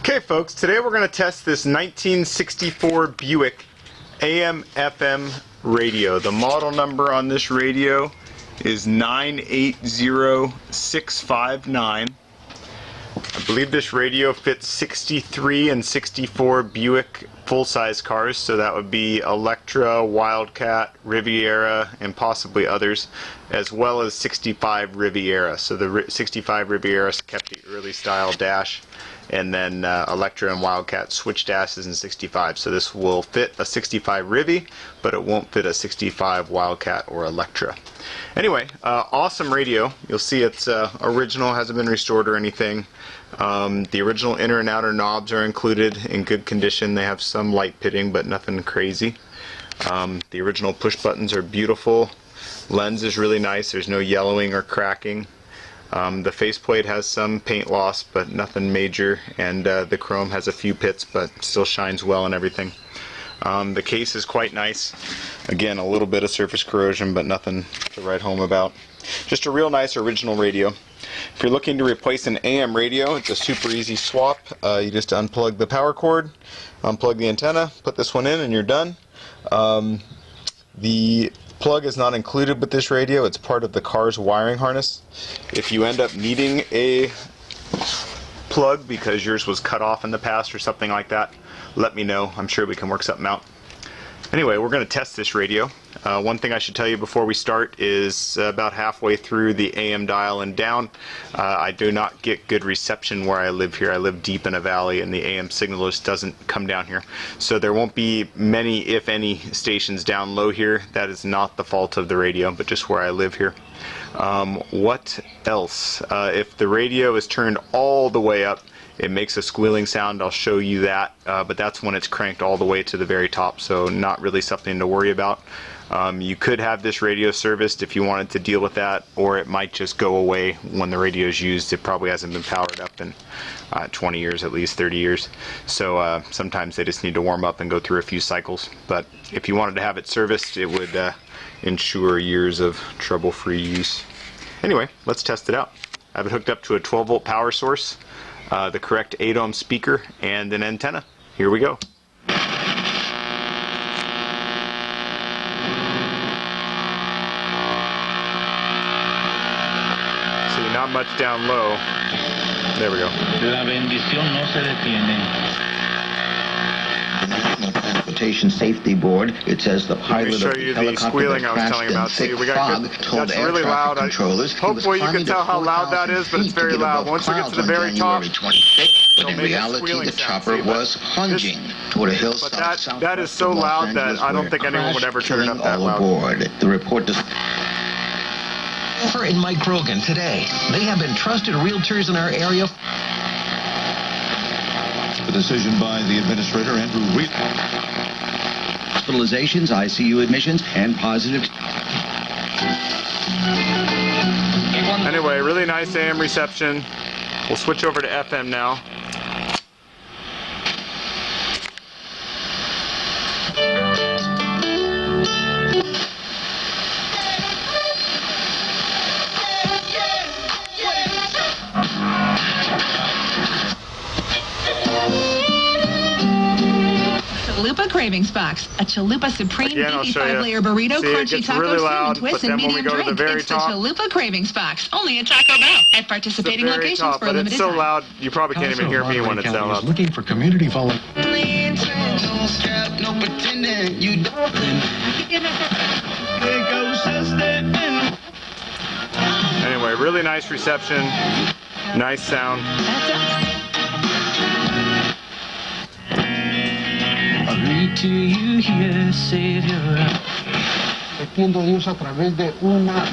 Okay folks, today we're going to test this 1964 Buick AM/FM radio. The model number on this radio is 980659. I believe this radio fits 63 and 64 Buick full-size cars, so that would be Electra, Wildcat, Riviera, and possibly others, as well as 65 Riviera. So the 65 Riviera kept the early style dash, and then Electra and Wildcat switched dashes in 65. So this will fit a 65 Rivi, but it won't fit a 65 Wildcat or Electra. Anyway, awesome radio. You'll see it's original, hasn't been restored or anything. The original inner and outer knobs are included in good condition. They have some light pitting, but nothing crazy. The original push buttons are beautiful. Lens is really nice. There's no yellowing or cracking. The faceplate has some paint loss, but nothing major, and the chrome has a few pits, but still shines well and everything. The case is quite nice. Again, a little bit of surface corrosion, but nothing to write home about. Just a real nice original radio. If you're looking to replace an AM radio, it's a super easy swap. You just unplug the power cord, unplug the antenna, put this one in, and you're done. The plug is not included with this radio. It's part of the car's wiring harness. If you end up needing a plug because yours was cut off in the past or something like that, let me know. I'm sure we can work something out. Anyway, we're going to test this radio. One thing I should tell you before we start is about halfway through the AM dial and down, I do not get good reception where I live here. I live deep in a valley and the AM signal just doesn't come down here. So there won't be many, if any, stations down low here. That is not the fault of the radio, but just where I live here. What else? If the radio is turned all the way up, it makes a squealing sound. I'll show you that, but that's when it's cranked all the way to the very top, so not really something to worry about. You could have this radio serviced if you wanted to deal with that, or it might just go away when the radio is used. It probably hasn't been powered up in 20 years, at least 30 years. So sometimes they just need to warm up and go through a few cycles. But if you wanted to have it serviced, it would ensure years of trouble-free use. Anyway, let's test it out. I have it hooked up to a 12-volt power source, the correct 8-ohm speaker, and an antenna. Here we go. See, not much down low. There we go. La bendición no se detiene. Transportation Safety Board. It says the pilot of the helicopter that crashed in thick fog told air traffic controllers. Hopefully you can tell how loud that is, but it's very loud. Once we get to the very top, but in reality the chopper was plunging toward a hillside. But that is so loud that I don't think anyone would ever turn it up that loud. The report does. In Mike Brogan today. They have been trusted realtors in our area. The decision by the administrator, Andrew Reed. Hospitalizations, ICU admissions, and positive. Anyway, really nice AM reception. We'll switch over to FM now. Chalupa Cravings Box. A Chalupa Supreme beefy 5-layer burrito, crunchy taco, really loud, cinnamon twist, and medium drink. It's the Chalupa Cravings Box. Only at Taco Bell. At participating locations top, for a limited time. It's so time. loud, you probably can't even hear me when it's that loud. Looking for community volunteers. Anyway, really nice reception, nice sound. To you here, Savior. Dios a través de una.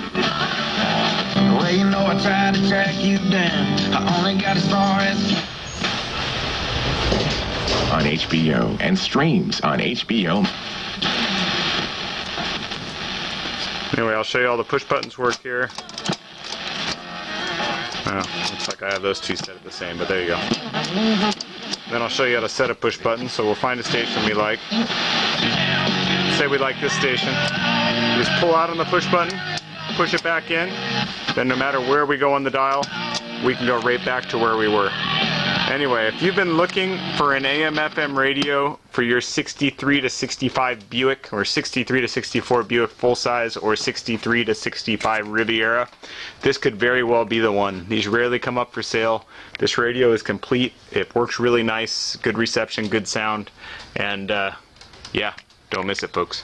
Well, you know I tried to track you down. I only got as far as on HBO and streams on HBO. Anyway, I'll show you all the push buttons work here. Oh, looks like I have those two set at the same, but there you go. Then I'll show you how to set a push button. So we'll find a station we like. Say we like this station. Just pull out on the push button, push it back in. Then no matter where we go on the dial, we can go right back to where we were. Anyway, if you've been looking for an AM/FM radio for your 63 to 65 Buick, or 63 to 64 Buick full size, or 63 to 65 Riviera, this could very well be the one. These rarely come up for sale. This radio is complete. It works really nice, good reception, good sound, and yeah, don't miss it, folks.